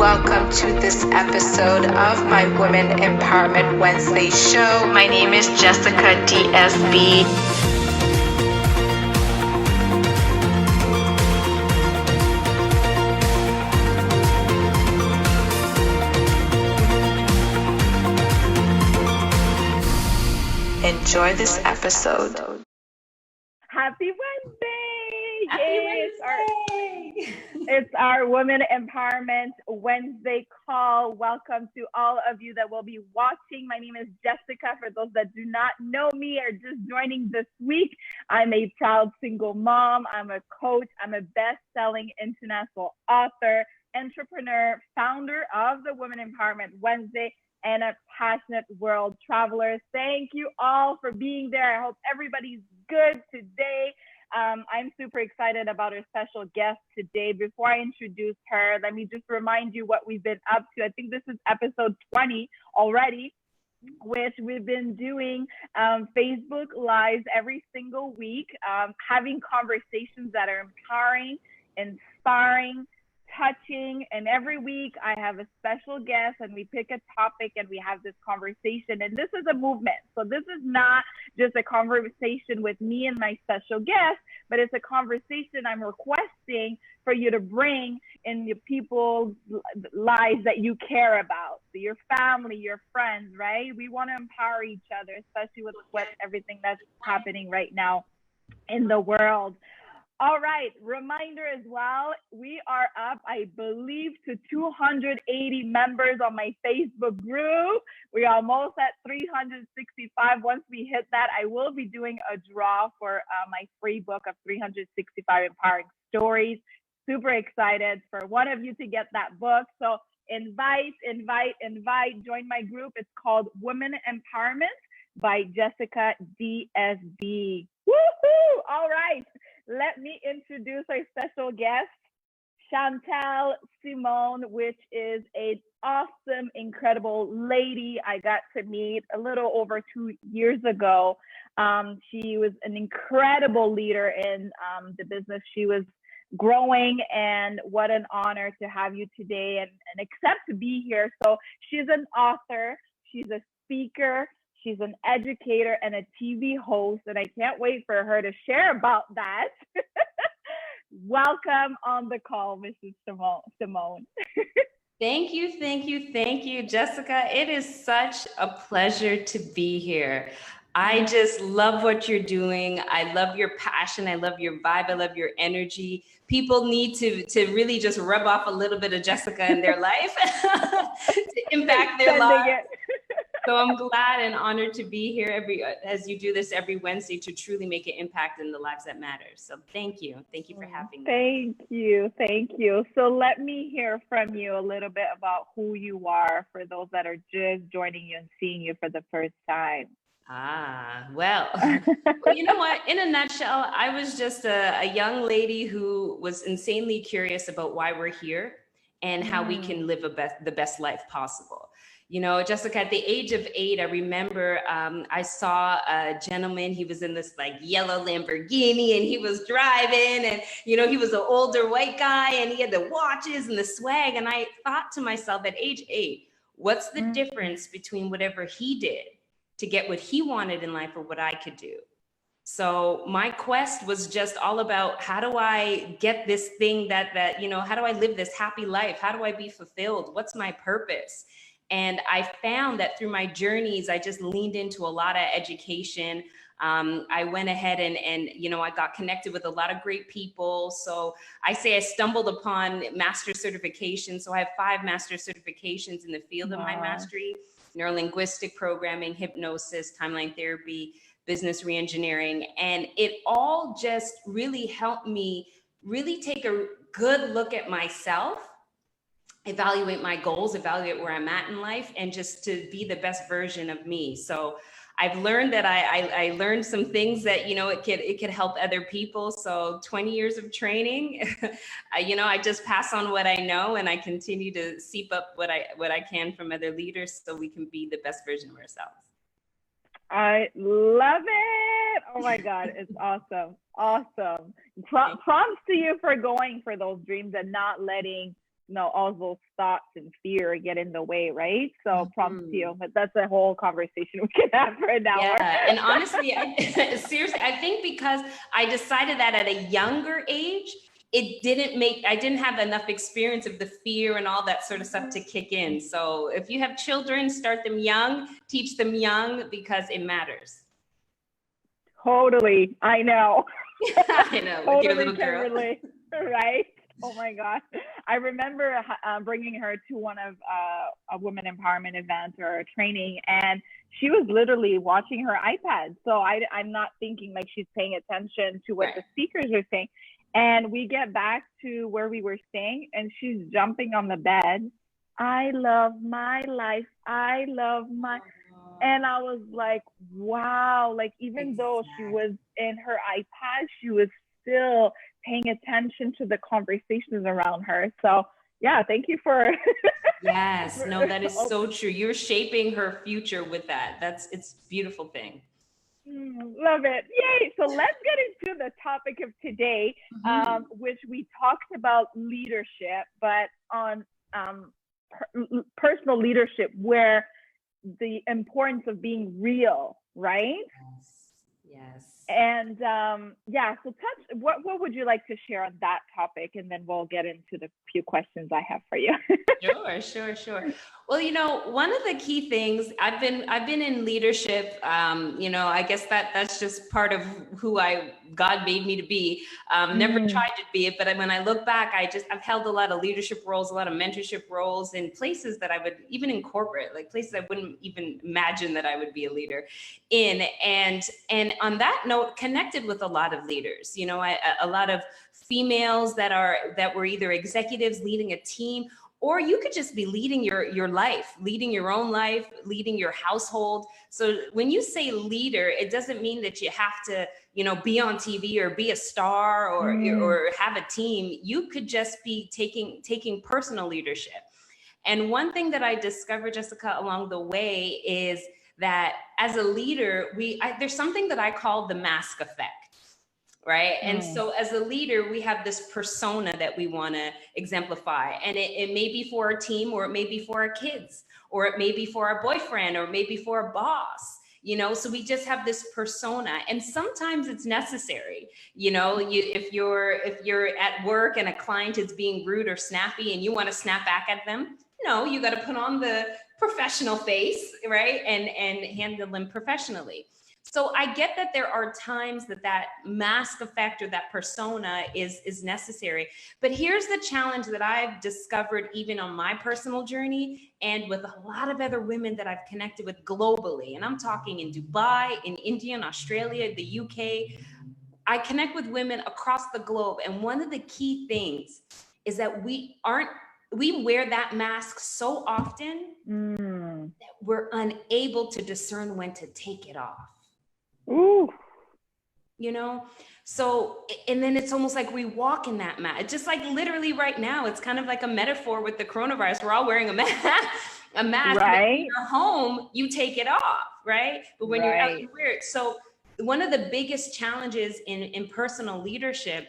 Welcome to this episode of my Women Empowerment Wednesday show. My name is Jessica DSB. Enjoy this episode. Happy Wednesday! Happy Wednesday! It's our Women Empowerment Wednesday call. Welcome to all of you that will be watching. My name is Jessica. For those that do not know me or just joining this week, I'm a proud single mom. I'm a coach. I'm a best-selling international author, entrepreneur, founder of the Women Empowerment Wednesday, and a passionate world traveler. Thank you all for being there. I hope everybody's good today. I'm super excited about our special guest today. Before I introduce her, let me just remind you what we've been up to. I think this is episode 20 already, which we've been doing Facebook Lives every single week, having conversations that are empowering, inspiring, touching, and every week I have a special guest and we pick a topic and we have this conversation. And this is a movement. So this is not just a conversation with me and my special guest, but it's a conversation I'm requesting for you to bring in the people's lives that you care about. So your family, your friends, right? We want to empower each other, especially with everything that's happening right now in the world. All right, reminder as well, we are up, I believe, to 280 members on my Facebook group. We're almost at 365. Once we hit that, I will be doing a draw for my free book of 365 Empowering Stories. Super excited for one of you to get that book. So invite, join my group. It's called Women Empowerment by Jessica DSB. Woohoo! All right. Let me introduce our special guest, Chantelle Simone, which is an awesome, incredible lady I got to meet a little over 2 years ago. She was an incredible leader in the business she was growing, and what an honor to have you today and accept to be here. So she's an author, she's a speaker, she's an educator and a TV host, and I can't wait for her to share about that. Welcome on the call, Mrs. Simone. Thank you, Jessica. It is such a pleasure to be here. I just love what you're doing. I love your passion. I love your vibe. I love your energy. People need to really just rub off a little bit of Jessica in their life to impact their lives. So I'm glad and honored to be here as you do this every Wednesday to truly make an impact in the lives that matter. So thank you for having me. Thank you. So let me hear from you a little bit about who you are for those that are just joining you and seeing you for the first time. Well, you know what? In a nutshell, I was just a young lady who was insanely curious about why we're here and how we can live the best life possible. You know, Jessica, at the age of 8, I remember I saw a gentleman. He was in this like yellow Lamborghini and he was driving, and, you know, he was an older white guy and he had the watches and the swag. And I thought to myself at age 8, what's the difference between whatever he did to get what he wanted in life or what I could do? So my quest was just all about, how do I get this thing that, you know, how do I live this happy life? How do I be fulfilled? What's my purpose? And I found that through my journeys, I just leaned into a lot of education. I went ahead and, you know, I got connected with a lot of great people. So I say I stumbled upon master certification. So I have 5 master certifications in the field of my mastery: neurolinguistic programming, hypnosis, timeline therapy, business reengineering. And it all just really helped me really take a good look at myself, evaluate my goals, evaluate where I'm at in life, and just to be the best version of me. So I've learned that I learned some things that, you know, it could help other people. So 20 years of training, you know, I just pass on what I know, and I continue to seep up what I can from other leaders so we can be the best version of ourselves. I love it. Oh my God, it's awesome. Awesome. Prompts to you for going for those dreams and not letting all those thoughts and fear get in the way, right? So props to you. But that's a whole conversation we can have for an hour. Yeah, and honestly, seriously, I think because I decided that at a younger age, I didn't have enough experience of the fear and all that sort of stuff to kick in. So if you have children, start them young, teach them young, because it matters. Totally. I know. I know. Totally with your little girl. relate, right? Oh my God. I remember bringing her to one of a women empowerment event or a training, and she was literally watching her iPad. So I'm not thinking like she's paying attention to what the speakers are saying. And we get back to where we were staying, and she's jumping on the bed. I love my life. I love my... And I was like, wow, like even though she was in her iPad, she was still paying attention to the conversations around her. So yeah, thank you for... Yes, no, that is so true. You're shaping her future with that. It's a beautiful thing. Love it. Yay. So let's get into the topic of today, which we talked about leadership, but on personal leadership, where the importance of being real, right? Yes. And so what would you like to share on that topic? And then we'll get into the few questions I have for you. Sure. Well, one of the key things, I've been in leadership, I guess that's just part of who God made me to be. Never tried to be it, but when I look back, I've held a lot of leadership roles, a lot of mentorship roles in places that I would, even in corporate, like places I wouldn't even imagine that I would be a leader in. And on that note, connected with a lot of leaders, a lot of females that were either executives leading a team, or you could just be leading your life, leading your own life, leading your household. So when you say leader, it doesn't mean that you have to, be on TV or be a star or have a team. You could just be taking personal leadership. And one thing that I discovered, Jessica, along the way is that as a leader, there's something that I call the mask effect. Right. And so as a leader, we have this persona that we want to exemplify. And it may be for our team, or it may be for our kids, or it may be for our boyfriend, or maybe for a boss, so we just have this persona. And sometimes it's necessary, if you're at work and a client is being rude or snappy and you want to snap back at them, you got to put on the professional face, right? And handle them professionally. So I get that there are times that mask effect or that persona is necessary. But here's the challenge that I've discovered even on my personal journey and with a lot of other women that I've connected with globally. And I'm talking in Dubai, in India, in Australia, the UK. I connect with women across the globe. And one of the key things is that we wear that mask so often that we're unable to discern when to take it off. Ooh. So, and then it's almost like we walk in that mask. It's just like literally right now, it's kind of like a metaphor with the coronavirus. We're all wearing a mask, right? When you're home, you take it off, right? But when you're out, you wear it. So one of the biggest challenges in personal leadership,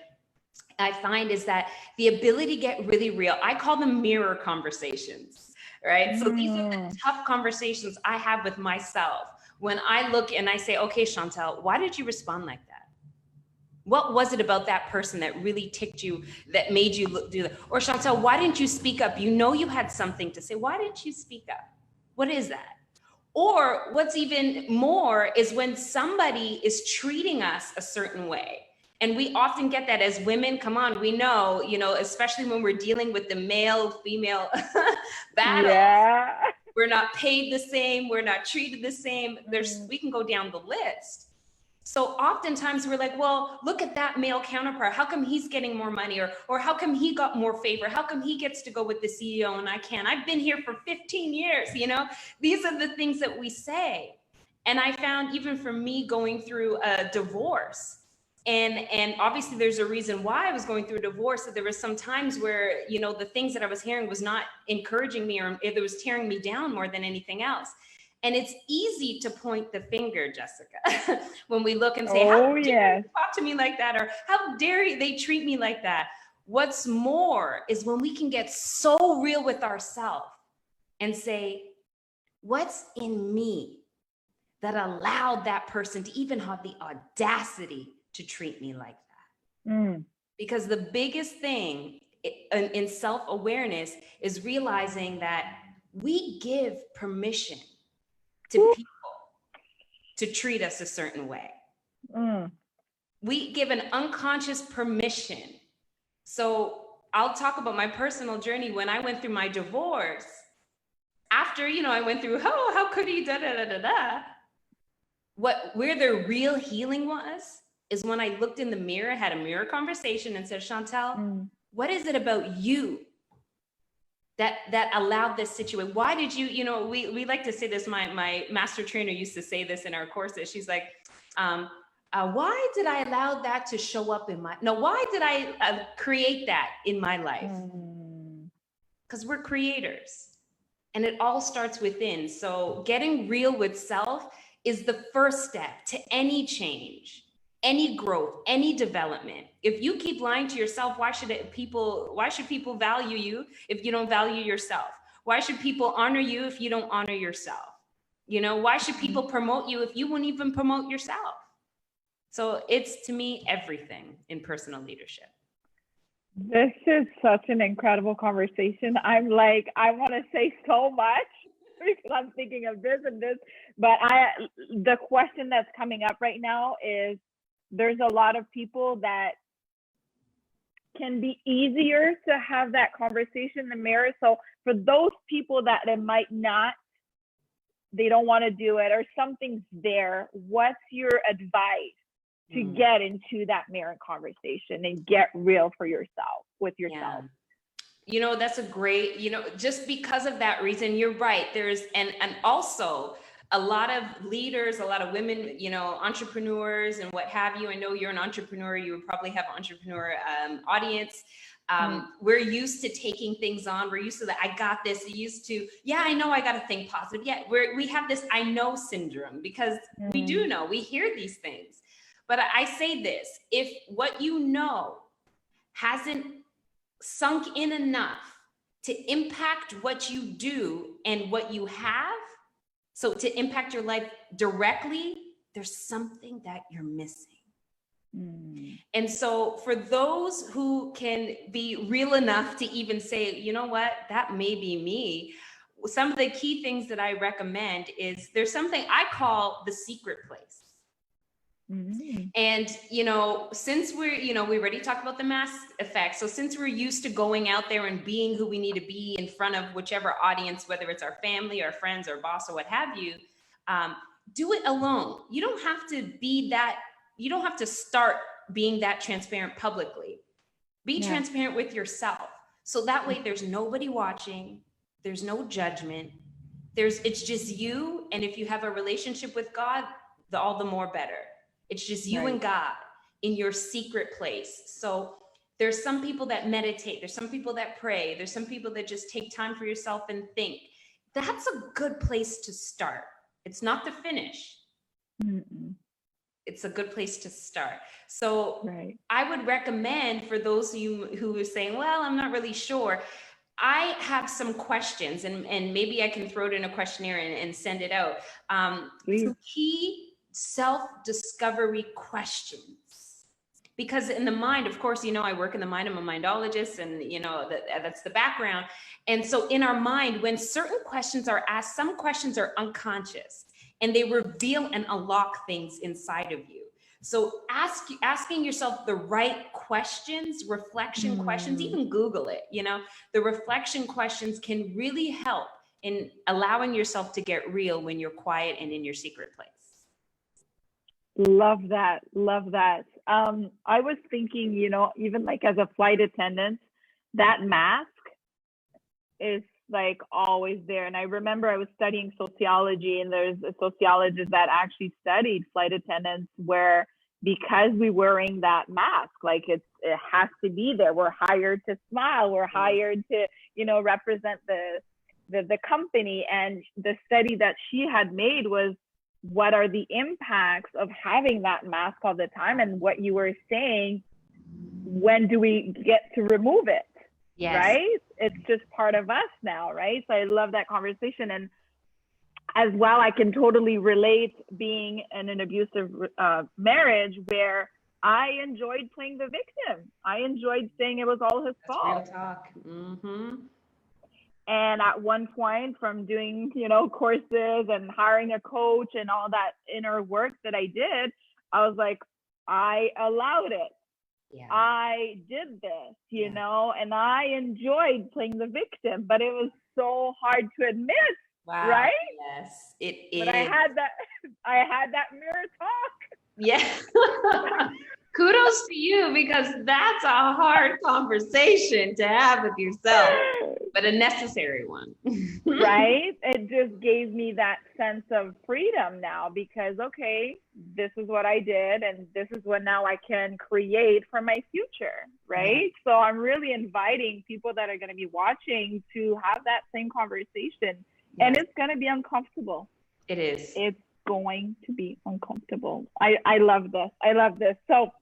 I find, is that the ability to get really real. I call them mirror conversations, right? So these are the tough conversations I have with myself. When I look and I say, okay, Chantelle, why did you respond like that? What was it about that person that really ticked you, that made you do that? Or Chantelle, why didn't you speak up? You had something to say. Why didn't you speak up? What is that? Or what's even more is when somebody is treating us a certain way. And we often get that as women. Come on, we know, especially when we're dealing with the male-female battle. Yeah. We're not paid the same. We're not treated the same. We can go down the list. So oftentimes we're like, well, look at that male counterpart. How come he's getting more money? Or how come he got more favor? How come he gets to go with the CEO and I can't? I've been here for 15 years, These are the things that we say. And I found, even for me, going through a divorce, and obviously there's a reason why I was going through a divorce, that there was some times where, the things that I was hearing was not encouraging me, or it was tearing me down more than anything else. And it's easy to point the finger, Jessica, when we look and say, how dare you talk to me like that? Or how dare they treat me like that? What's more is when we can get so real with ourselves and say, what's in me that allowed that person to even have the audacity to treat me like that? Because the biggest thing in self-awareness is realizing that we give permission to people to treat us a certain way. We give an unconscious permission. So I'll talk about my personal journey. When I went through my divorce, after, I went through, oh, how could he, where the real healing was, is when I looked in the mirror, had a mirror conversation and said, Chantelle, what is it about you that allowed this situation? Why did you, we like to say this, my master trainer used to say this in our courses. She's like, why did I allow that to show up why did I create that in my life? Because we're creators and it all starts within. So getting real with self is the first step to any change, any growth, any development. If you keep lying to yourself, why should people value you if you don't value yourself? Why should people honor you if you don't honor yourself? Why should people promote you if you won't even promote yourself? So it's, to me, everything in personal leadership. This is such an incredible conversation. I'm like, I want to say so much because I'm thinking of this and this, but the question that's coming up right now is, there's a lot of people that can be easier to have that conversation in the mirror. So for those people that it might not, they don't want to do it or something's there, what's your advice to get into that mirror conversation and get real for yourself, with yourself? That's a great, just because of that reason, you're right. There's, and also a lot of leaders, a lot of women, entrepreneurs and what have you. I know you're an entrepreneur. You would probably have an entrepreneur audience. We're used to taking things on. We're used to that. I got this. We're used to, I know I got to think positive. Yeah, we have this I know syndrome because we do know, we hear these things. But I say this, if what you know hasn't sunk in enough to impact what you do and what you have, so to impact your life directly, there's something that you're missing. And so for those who can be real enough to even say, you know what, that may be me, some of the key things that I recommend is there's something I call the secret place. And, since we already talked about the mask effect. So since we're used to going out there and being who we need to be in front of whichever audience, whether it's our family, our friends, or boss, or what have you, do it alone. You don't have to be that. You don't have to start being that transparent publicly. Be transparent with yourself. So that way there's nobody watching. There's no judgment. It's just you. And if you have a relationship with God, all the more better. It's just you and God in your secret place. So there's some people that meditate. There's some people that pray. There's some people that just take time for yourself and think. That's a good place to start. It's not the finish. It's a good place to start. So I would recommend for those of you who are saying, well, I'm not really sure. I have some questions and maybe I can throw it in a questionnaire and send it out. Some key self-discovery questions, because in the mind, of course, I work in the mind. I'm a mindologist, and that's the background. And so in our mind, when certain questions are asked, some questions are unconscious and they reveal and unlock things inside of you. So asking yourself the right questions, reflection questions, even Google it, the reflection questions can really help in allowing yourself to get real when you're quiet and in your secret place. Love that. I was thinking, even like as a flight attendant, that mask is like always there. And I remember I was studying sociology, and there's a sociologist that actually studied flight attendants where, because we're wearing that mask, like it has to be there. We're hired to smile. We're hired to, represent the company. And the study that she had made was, what are the impacts of having that mask all the time? And what you were saying, when do we get to remove it? Yes. Right? It's just part of us now, right? So I love that conversation. And as well, I can totally relate being in an abusive marriage where I enjoyed playing the victim. I enjoyed saying it was all his fault. Real talk. Mm-hmm. And at one point, from doing, courses and hiring a coach and all that inner work that I did, I was like, I allowed it. Yeah. I did this, and I enjoyed playing the victim, but it was so hard to admit. Wow. Right? Yes, it is. But I had that mirror talk. Yeah. Kudos to you, because that's a hard conversation to have with yourself, but a necessary one. Right? It just gave me that sense of freedom now, because, okay, this is what I did, and this is what now I can create for my future, right? So I'm really inviting people that are going to be watching to have that same conversation. And it's going to be uncomfortable. It is. It's going to be uncomfortable. I love this. I love this. So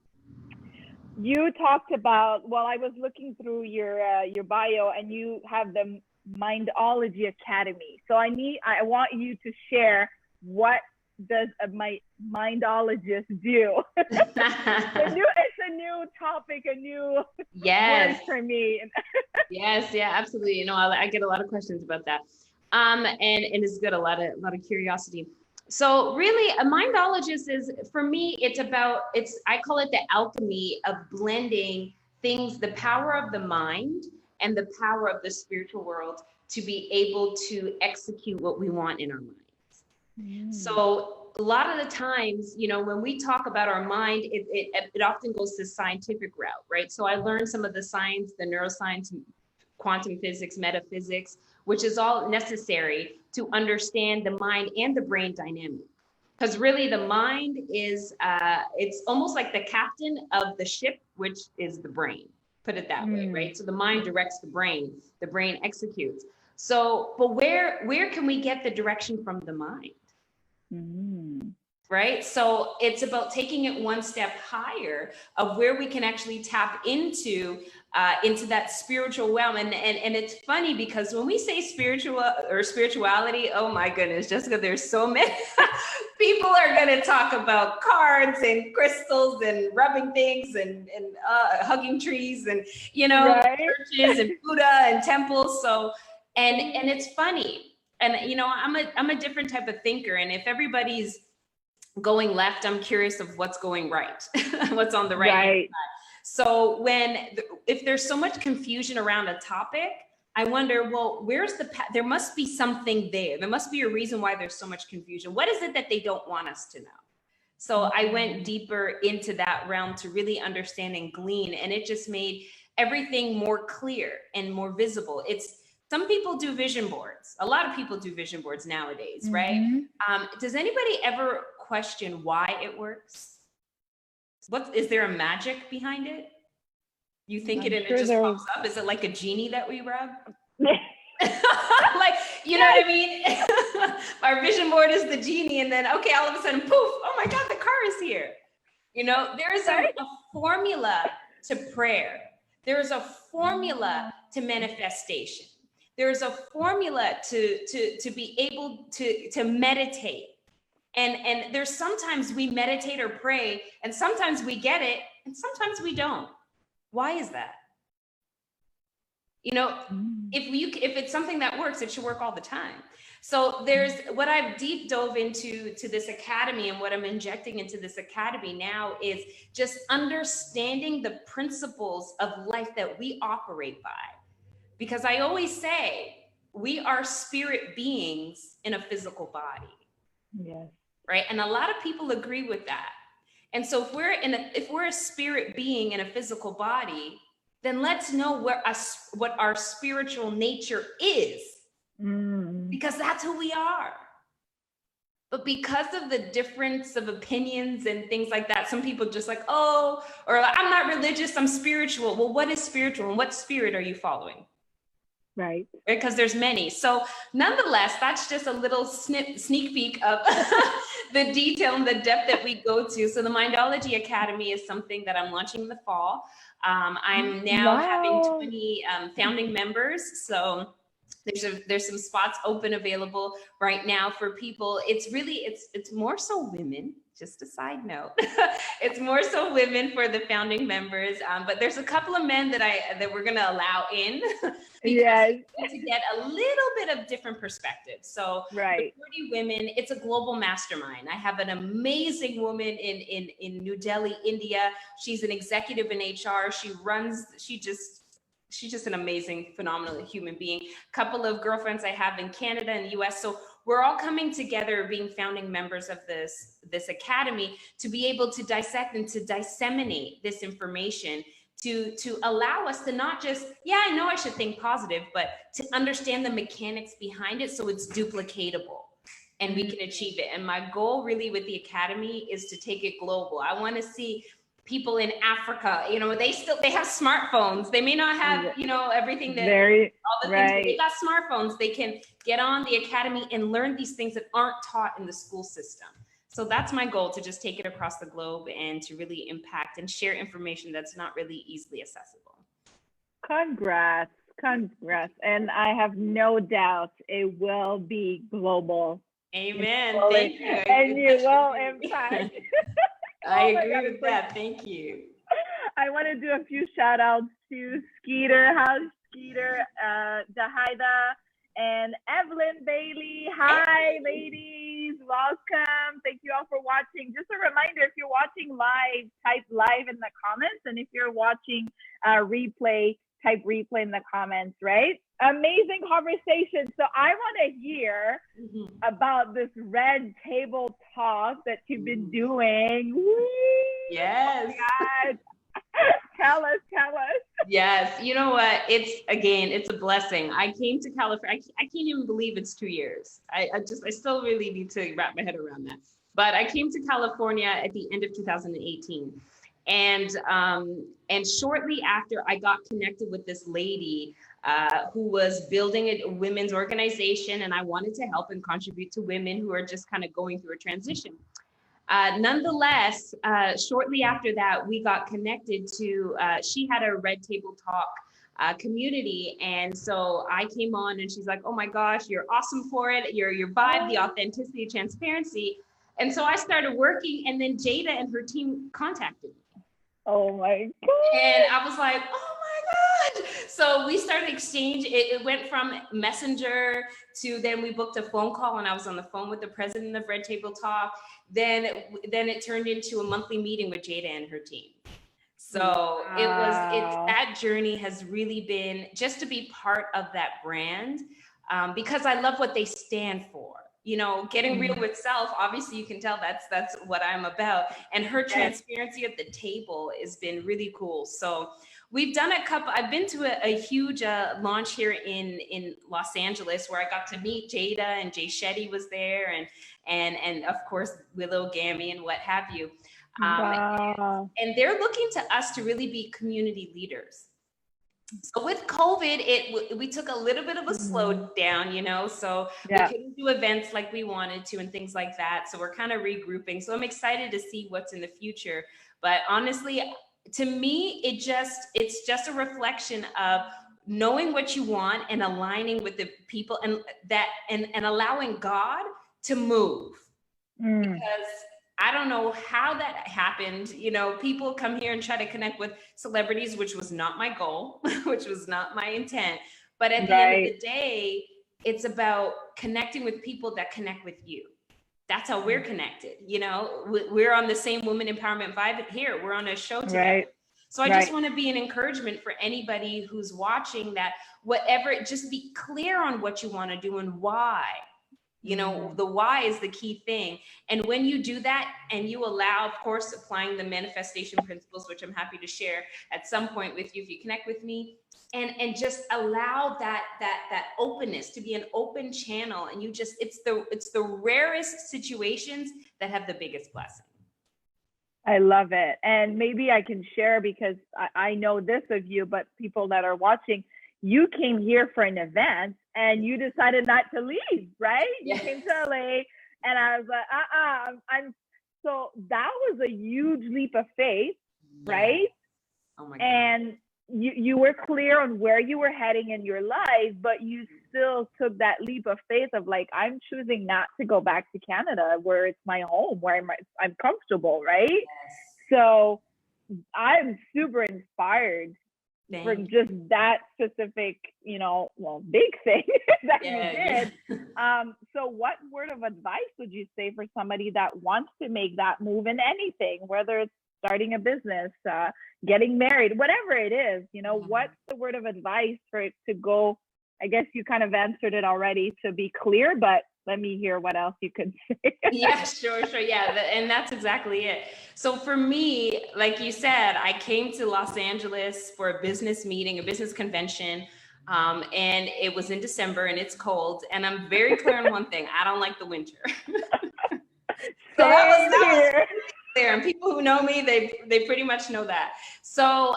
you talked about, I was looking through your bio, and you have the Mindology Academy. So I want you to share, what does a mindologist do? It's a new topic, a new word for me. Yes, yeah, absolutely. I get a lot of questions about that. And it's good, a lot of curiosity. So really, a mindologist is, for me, I call it the alchemy of blending things, the power of the mind and the power of the spiritual world, to be able to execute what we want in our minds. So a lot of the times, when we talk about our mind, it often goes the scientific route, right? So I learned some of the science, the neuroscience, quantum physics, metaphysics, which is all necessary to understand the mind and the brain dynamic. Because really, the mind is, it's almost like the captain of the ship, which is the brain, put it that way, right? So the mind directs the brain executes. So, but where can we get the direction from the mind? Right? So it's about taking it one step higher, of where we can actually tap into that spiritual realm. And it's funny, because when we say spiritual or spirituality, oh my goodness, Jessica, there's so many people are going to talk about cards and crystals and rubbing things and hugging trees and, right? Churches and Buddha and temples. So, and it's funny. And, I'm a different type of thinker. And if everybody's going left, I'm curious of what's going right, what's on the right side. So if there's so much confusion around a topic, I wonder, well, where's there must be something there. There must be a reason why there's so much confusion. What is it that they don't want us to know? So I went deeper into that realm to really understand and glean, and it just made everything more clear and more visible. Some people do vision boards. A lot of people do vision boards nowadays, right? Does anybody ever question why it works? Is there a magic behind it? You think it and it just pops up? Is it like a genie that we rub? Like, you know what I mean? Our vision board is the genie, and then, okay, all of a sudden, poof, oh my God, the car is here. There is a formula to prayer. There is a formula to manifestation. There is a formula to be able to meditate. And there's sometimes we meditate or pray, and sometimes we get it, and sometimes we don't. Why is that? If it's something that works, it should work all the time. So there's what I've deep dove into this academy, and what I'm injecting into this academy now is just understanding the principles of life that we operate by. Because I always say we are spirit beings in a physical body. Yes. Right. And a lot of people agree with that. And so if we're a spirit being in a physical body, then let's know what our spiritual nature is, because that's who we are. But because of the difference of opinions and things like that, some people just like, or I'm not religious, I'm spiritual. Well, what is spiritual, and what spirit are you following? Right. Because there's many. So nonetheless, that's just a little sneak peek of the detail and the depth that we go to. So the Mindology Academy is something that I'm launching in the fall. I'm now having 20 founding members. So there's some spots open available right now for people. It's more so women, just a side note. It's more so women for the founding members, but there's a couple of men that we're gonna allow in because to get a little bit of different perspective. So the 40 women, it's a global mastermind. I have an amazing woman in New Delhi, India. She's an executive in HR. She's just an amazing, phenomenal human being. A couple of girlfriends I have in Canada and the US. So we're all coming together, being founding members of this academy, to be able to dissect and to disseminate this information, to allow us to not just, I know I should think positive, but to understand the mechanics behind it so it's duplicatable and we can achieve it. And my goal really with the academy is to take it global. I want to see people in Africa, they have smartphones. They may not have, everything that all the things, but they got smartphones. They can get on the academy and learn these things that aren't taught in the school system. So that's my goal, to just take it across the globe and to really impact and share information that's not really easily accessible. Congrats. And I have no doubt it will be global. Amen. Thank you. And you will impact. I agree with that. Thank you. I want to do a few shout outs to Skeeter. How's Skeeter? Jahida and Evelyn Bailey. Hi, ladies. Welcome. Thank you all for watching. Just a reminder, if you're watching live, type live in the comments. And if you're watching replay, type replay in the comments, right? Amazing conversation. So I want to hear about this red table talk that you've been doing. Woo! Yes. Oh, tell us. Yes. You know what? It's a blessing. I came to California. I can't even believe it's 2 years. I still really need to wrap my head around that. But I came to California at the end of 2018. And shortly after, I got connected with this lady who was building a women's organization, and I wanted to help and contribute to women who are just kind of going through a transition. Nonetheless, shortly after that, we got connected to, she had a Red Table Talk community. And so I came on and she's like, oh my gosh, you're awesome for it. Your vibe, the authenticity, transparency. And so I started working, and then Jada and her team contacted me. Oh my God. And I was like, oh my God. So we started exchange. It went from Messenger to, then we booked a phone call, and I was on the phone with the president of Red Table Talk. Then it turned into a monthly meeting with Jada and her team. So that journey has really been just to be part of that brand, because I love what they stand for. Getting real with self, obviously you can tell that's what I'm about. And her transparency at the table has been really cool. So we've done I've been to a huge launch here in Los Angeles, where I got to meet Jada, and Jay Shetty was there, and of course Willow Gammy and what have you. And they're looking to us to really be community leaders. So with COVID, we took a little bit of a slowdown, so we couldn't do events like we wanted to and things like that. So we're kind of regrouping. So I'm excited to see what's in the future. But honestly, to me, it's just a reflection of knowing what you want and aligning with the people and allowing God to move. Because I don't know how that happened. People come here and try to connect with celebrities, which was not my goal, which was not my intent. But at the end of the day, it's about connecting with people that connect with you. That's how we're connected. We're on the same women empowerment vibe here. We're on a show together. Right. So I just want to be an encouragement for anybody who's watching, that just be clear on what you want to do and why. The why is the key thing. And when you do that and you allow, of course, applying the manifestation principles, which I'm happy to share at some point with you if you connect with me, and just allow that openness to be an open channel. And it's the rarest situations that have the biggest blessing. I love it. And maybe I can share, because I know this of you, but people that are watching, you came here for an event and you decided not to leave, right? Yeah. You came to LA, and I was like, I'm so that was a huge leap of faith, right? Oh my God. And you were clear on where you were heading in your life, but you still took that leap of faith of like, I'm choosing not to go back to Canada, where it's my home, where I'm comfortable, right? Yes. So I'm super inspired for just that specific, big thing that you did. Yeah. So what word of advice would you say for somebody that wants to make that move in anything, whether it's starting a business, getting married, whatever it is, what's the word of advice for it to go? I guess you kind of answered it already, to be clear, but let me hear what else you can say. Yeah, sure. Yeah. And that's exactly it. So for me, like you said, I came to Los Angeles for a business meeting, a business convention. And it was in December and it's cold. And I'm very clear on one thing. I don't like the winter. So that was there. And people who know me, they pretty much know that. So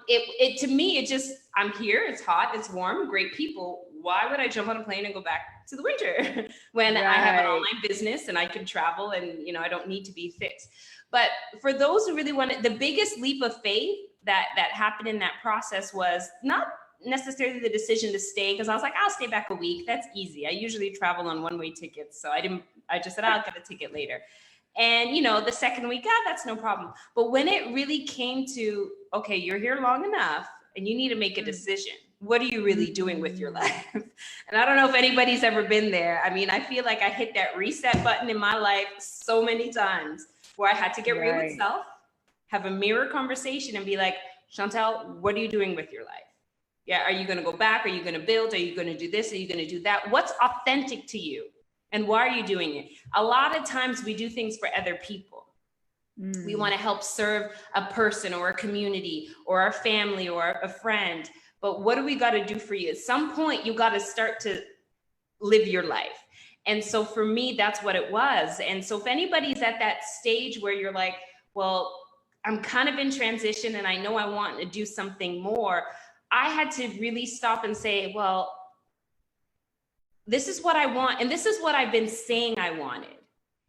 it to me, it just, I'm here, it's hot, it's warm, great people. Why would I jump on a plane and go back to the winter when I have an online business and I can travel and, I don't need to be fixed. But for those who really want it, the biggest leap of faith that happened in that process was not necessarily the decision to stay, because I was like, I'll stay back a week. That's easy. I usually travel on one-way tickets. So I just said, I'll get a ticket later. And, the second week, that's no problem. But when it really came to, okay, you're here long enough and you need to make a decision. What are you really doing with your life? And I don't know if anybody's ever been there. I mean, I feel like I hit that reset button in my life so many times where I had to get real with self, have a mirror conversation and be like, Chantelle, what are you doing with your life? Yeah, are you going to go back? Are you going to build? Are you going to do this? Are you going to do that? What's authentic to you? And why are you doing it? A lot of times we do things for other people. We want to help serve a person or a community or our family or a friend. But what do we got to do for you? At some point, you got to start to live your life. And so for me, that's what it was. And so if anybody's at that stage where you're like, well, I'm kind of in transition and I know I want to do something more, I had to really stop and say, well, this is what I want. And this is what I've been saying I wanted.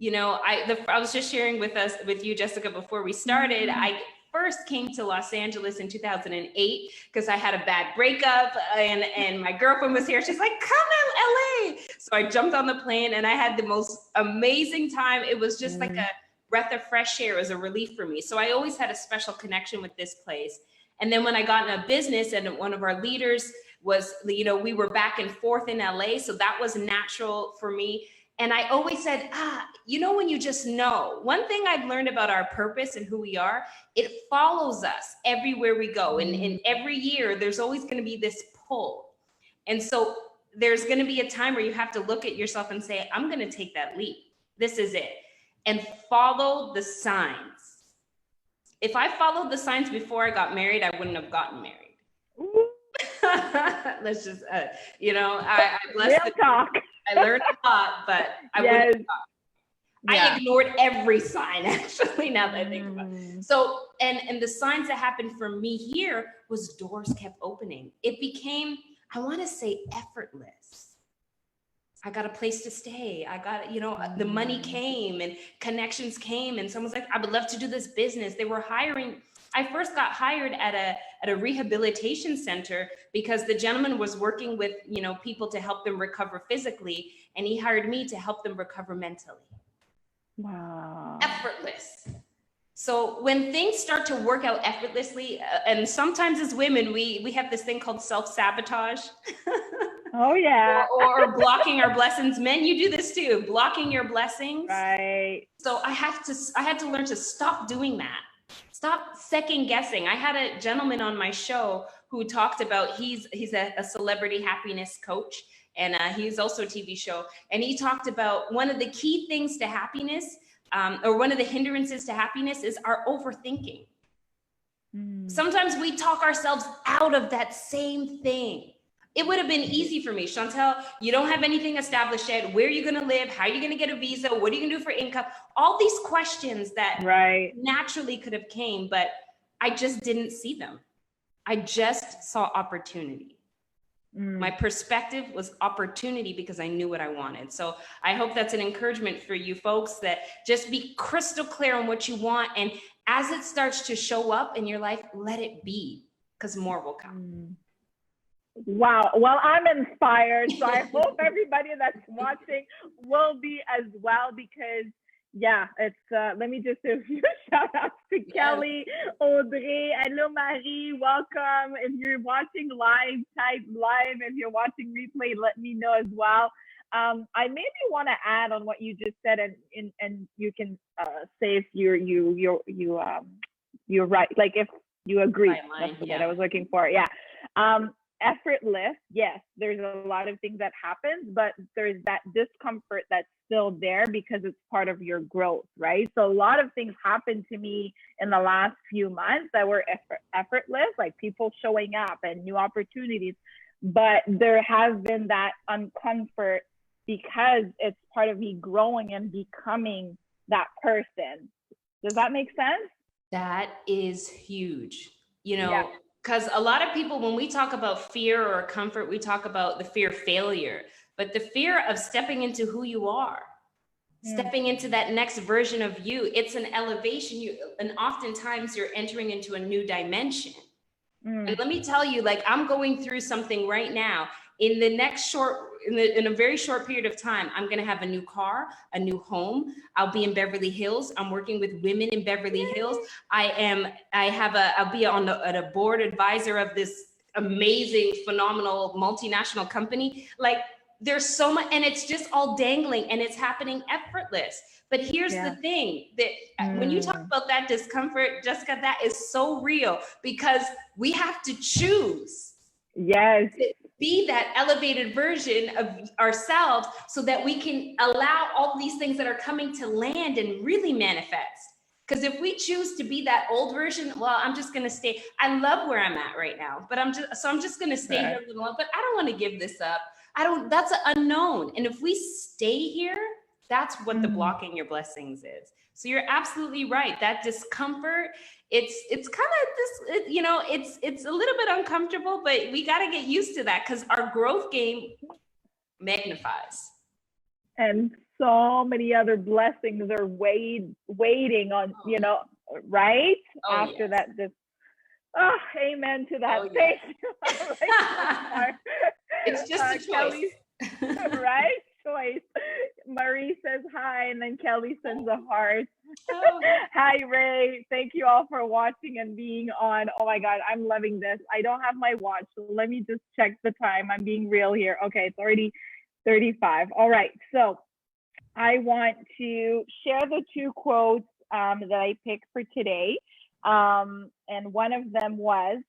I was just sharing with you, Jessica, before we started. I first came to Los Angeles in 2008 because I had a bad breakup and my girlfriend was here. She's like, come to LA. So I jumped on the plane and I had the most amazing time. It was just like a breath of fresh air. It was a relief for me. So I always had a special connection with this place. And then when I got in a business and one of our leaders was, we were back and forth in LA. So that was natural for me. And I always said, when you just know, one thing I've learned about our purpose and who we are, it follows us everywhere we go. And every year, there's always going to be this pull. And so there's going to be a time where you have to look at yourself and say, I'm going to take that leap. This is it. And follow the signs. If I followed the signs before I got married, I wouldn't have gotten married. Let's just, I blessed Real talk. I learned a lot, but I wouldn't have I ignored every sign, actually, now that I think about it. So, and the signs that happened for me here was doors kept opening. It became, I want to say, effortless. I got a place to stay. I got, the money came and connections came, and someone's like, I would love to do this business. They were hiring. I first got hired at a rehabilitation center because the gentleman was working with, people to help them recover physically, and he hired me to help them recover mentally. Wow. Effortless. So when things start to work out effortlessly, and sometimes as women, we have this thing called self-sabotage. Oh yeah. or blocking our blessings. Men, you do this too, blocking your blessings. Right. So I had to learn to stop doing that. Stop second guessing. I had a gentleman on my show who talked about, he's a celebrity happiness coach, and he's also a TV show. And he talked about one of the key things to happiness, or one of the hindrances to happiness, is our overthinking. Sometimes we talk ourselves out of that same thing. It would have been easy for me. Chantelle, you don't have anything established yet. Where are you going to live? How are you going to get a visa? What are you going to do for income? All these questions that naturally could have came, but I just didn't see them. I just saw opportunity. My perspective was opportunity because I knew what I wanted. So I hope that's an encouragement for you folks, that just be crystal clear on what you want. And as it starts to show up in your life, let it be, because more will come. Wow. Well, I'm inspired. So I hope everybody that's watching will be as well, because yeah, it's let me just do a few shout outs to Kelly, Audrey, hello Marie, welcome. If you're watching live, type live. If you're watching replay, let me know as well. I maybe want to add on what you just said, and you can say if you're right, like if you agree. That's what I was looking for. Yeah. Effortless, yes, there's a lot of things that happens, but there's that discomfort that's still there because it's part of your growth, right? So a lot of things happened to me in the last few months that were effortless, like people showing up and new opportunities, but there has been that uncomfort because it's part of me growing and becoming that person. Does that make sense? That is huge. You know, because a lot of people, when we talk about fear or comfort, we talk about the fear of failure, but the fear of stepping into who you are, stepping into that next version of you, it's an elevation. And oftentimes you're entering into a new dimension. And let me tell you, like, I'm going through something right now. In the next in a very short period of time, I'm going to have a new car, a new home. I'll be in Beverly Hills. I'm working with women in Beverly Hills. I'll be on a board advisor of this amazing, phenomenal multinational company. Like, there's so much, and it's just all dangling, and it's happening effortless. But here's the thing, that when you talk about that discomfort, Jessica, that is so real, because we have to choose. Yes. To be that elevated version of ourselves, so that we can allow all these things that are coming to land and really manifest. Because if we choose to be that old version, well, I'm just going to stay. I love where I'm at right now, but I'm just going to stay here a little while, but I don't want to give this up. That's an unknown. And if we stay here, that's what the blocking your blessings is. So you're absolutely right. That discomfort, it's kind of this, you know, it's a little bit uncomfortable, but we got to get used to that, because our growth game magnifies. And so many other blessings are waiting on, you know, right? After that, amen to that. Thank you. It's just a choice. Right? Choice. Marie says hi, and then Kelly sends a heart. Hi, Ray. Thank you all for watching and being on. Oh my God, I'm loving this. I don't have my watch, so let me just check the time. I'm being real here. Okay, it's already 35. All right, so I want to share the two quotes that I picked for today. And one of them was,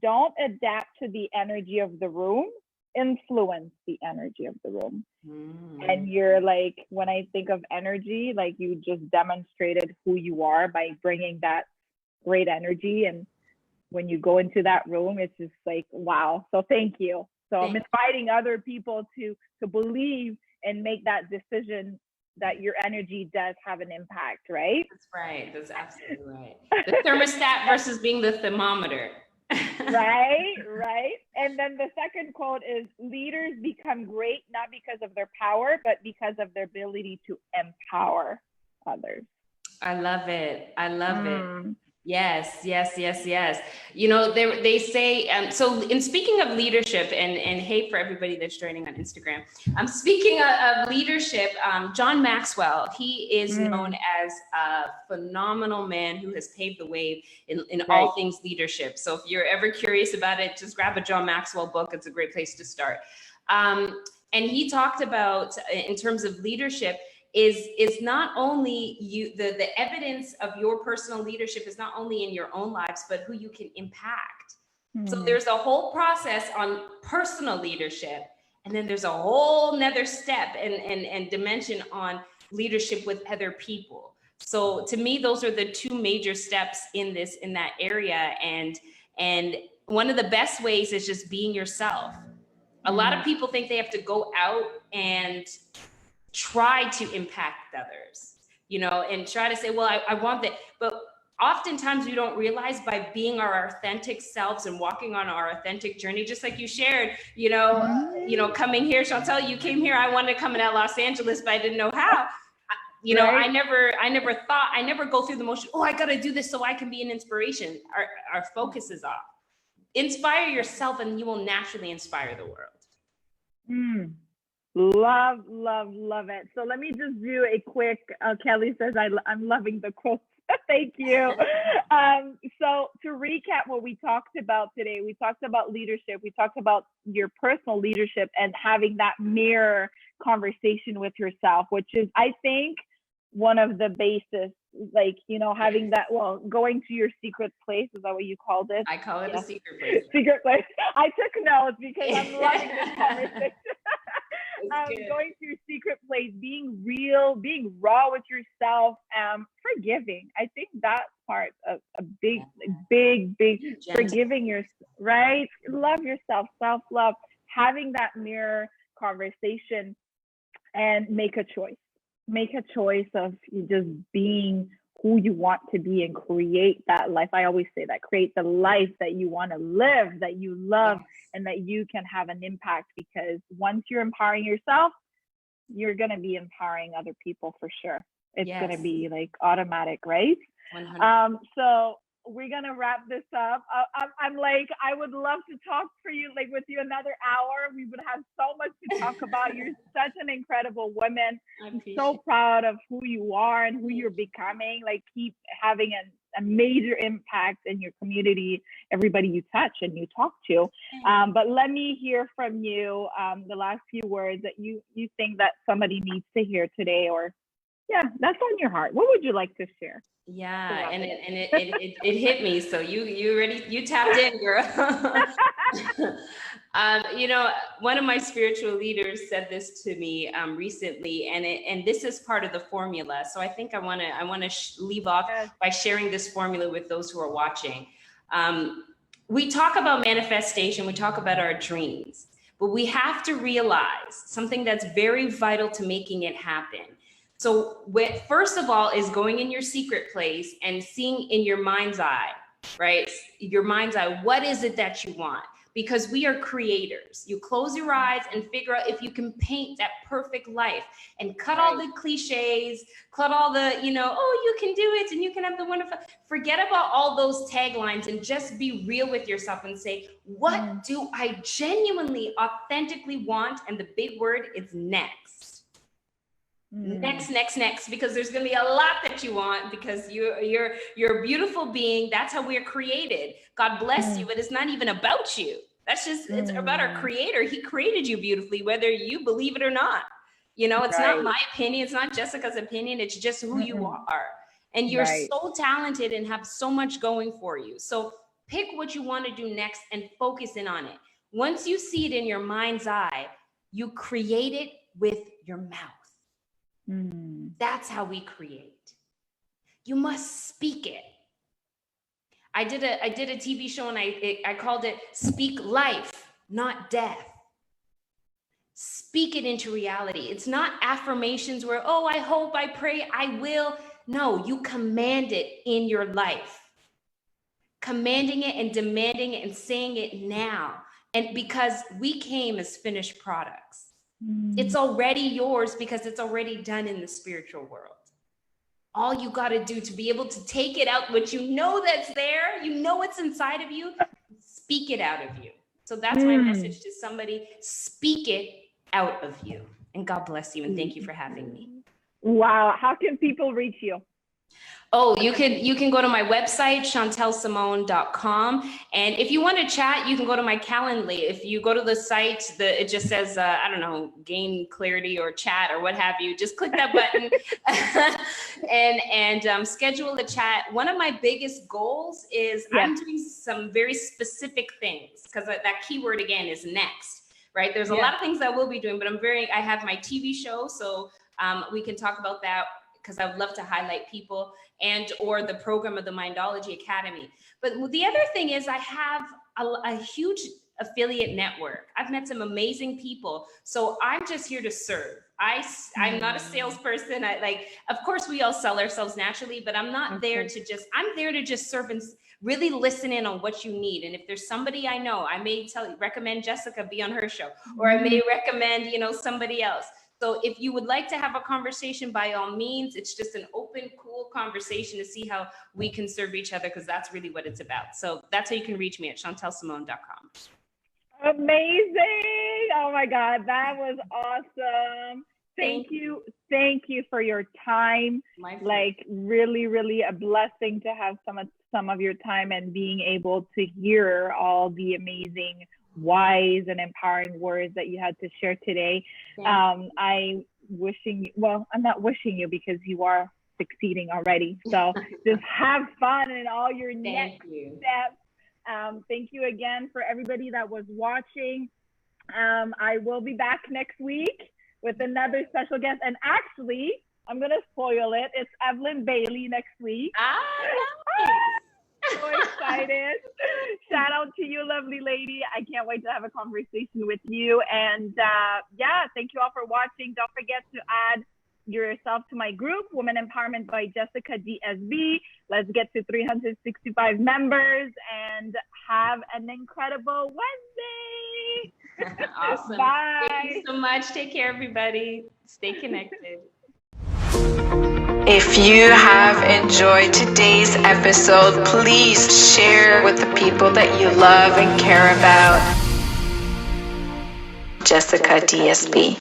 don't adapt to the energy of the room, influence the energy of the room. And you're like, when I think of energy, like, you just demonstrated who you are by bringing that great energy. And when you go into that room, it's just like, wow. So thank you. So I'm inviting other people to believe and make that decision that your energy does have an impact, right? That's right. That's absolutely right. The thermostat versus being the thermometer. Right. And then the second quote is, leaders become great not because of their power, but because of their ability to empower others. I love it. I love it. Yes. You know, they say, so in speaking of leadership, and hey, for everybody that's joining on Instagram, I'm speaking of leadership. John Maxwell, he is known as a phenomenal man who has paved the way in all things leadership. So if you're ever curious about it, just grab a John Maxwell book. It's a great place to start. And he talked about, in terms of leadership, is not only the evidence of your personal leadership is not only in your own lives, but who you can impact. So there's a whole process on personal leadership, and then there's a whole nother step and dimension on leadership with other people. So to me, those are the two major steps in that area. And one of the best ways is just being yourself. A lot of people think they have to go out and try to impact others, you know, and try to say, well, I want that. But oftentimes we don't realize by being our authentic selves and walking on our authentic journey, just like you shared, coming here, Chantelle, you came here, I wanted to come in at Los Angeles, but I didn't know how. I never go through the motion, I got to do this so I can be an inspiration. Our focus is off. Inspire yourself and you will naturally inspire the world. Love, love, love it. So let me just do a quick, Kelly says, I'm loving the quotes. Thank you. So to recap what we talked about today, we talked about leadership. We talked about your personal leadership and having that mirror conversation with yourself, which is, I think, one of the basis, like, having that, going to your secret place. Is that what you called it? I call it a secret place. Secret place. I took notes because I'm loving this conversation. Going to your secret place, being real, being raw with yourself, forgiving. I think that's part of a big forgiving yourself, right? Love yourself, self-love, having that mirror conversation, and make a choice. Make a choice of just being who you want to be and create that life. I always say that, create the life that you want to live, that you love, and that you can have an impact, because once you're empowering yourself, you're going to be empowering other people for sure. It's going to be like automatic, right? 100%. So we're going to wrap this up. I'm like, I would love to talk with you another hour. We would have so much to talk about. You're such an incredible woman. I'm so proud of who you are and who you're becoming. Like, keep having a major impact in your community, everybody you touch and you talk to. But let me hear from you the last few words that you think that somebody needs to hear today, or that's on your heart. What would you like to share? Yeah, and it hit me. So you tapped in, girl. One of my spiritual leaders said this to me recently, and this is part of the formula. So I think I want to leave off by sharing this formula with those who are watching. We talk about manifestation, we talk about our dreams, but we have to realize something that's very vital to making it happen. So first of all is going in your secret place and seeing in your mind's eye, right? Your mind's eye, what is it that you want? Because we are creators. You close your eyes and figure out if you can paint that perfect life and cut all the cliches, cut all the, you can do it and you can have the wonderful, forget about all those taglines and just be real with yourself and say, what do I genuinely, authentically want? And the big word is next. Next, because there's going to be a lot that you want, because you're a beautiful being. That's how we're created. God bless you, but it's not even about you. That's just, it's about our creator. He created you beautifully, whether you believe it or not. It's not my opinion. It's not Jessica's opinion. It's just who you are. And you're so talented and have so much going for you. So pick what you want to do next and focus in on it. Once you see it in your mind's eye, you create it with your mouth. That's how we create. You must speak it. I did a TV show and I called it Speak Life, Not Death. Speak it into reality. It's not affirmations where, I hope, I pray, I will. No, you command it in your life. Commanding it and demanding it and saying it now. And because we came as finished products. It's already yours because it's already done in the spiritual world. All you got to do to be able to take it out, what that's there, it's inside of you, speak it out of you. So that's my message to somebody. Speak it out of you. And God bless you. And thank you for having me. Wow. How can people reach you? You can go to my website, chantellesimone.com. And if you want to chat, you can go to my Calendly. If you go to the site, it just says, gain clarity or chat or what have you. Just click that button and schedule a chat. One of my biggest goals is I'm doing some very specific things, because that keyword again is next, right? There's a lot of things that we'll be doing, but I have my TV show. So we can talk about that, because I would love to highlight people or the program of the Mindology Academy. But the other thing is I have a huge affiliate network. I've met some amazing people. So I'm just here to serve. I'm not a salesperson. Of course we all sell ourselves naturally, but I'm not there to just, I'm there to just serve and really listen in on what you need. And if there's somebody I know, I may recommend Jessica be on her show, or I may recommend, somebody else. So if you would like to have a conversation, by all means, it's just an open, cool conversation to see how we can serve each other, because that's really what it's about. So that's how you can reach me, at chantelsimone.com. Amazing. Oh my God, that was awesome. Thank you for your time. Really, really a blessing to have some of your time and being able to hear all the amazing, wise and empowering words that you had to share today. I'm not wishing you, because you are succeeding already. So just have fun in all your next steps. Thank you again for everybody that was watching. I will be back next week with another special guest. And actually, I'm going to spoil it. It's Evelyn Bailey next week. So excited. Shout out to you, lovely lady. I can't wait to have a conversation with you. And thank you all for watching. Don't forget to add yourself to my group, Women Empowerment by Jessica DSB. Let's get to 365 members and have an incredible Wednesday. Awesome. Bye. Thank you so much. Take care, everybody. Stay connected. If you have enjoyed today's episode, please share with the people that you love and care about. Jessica DSB.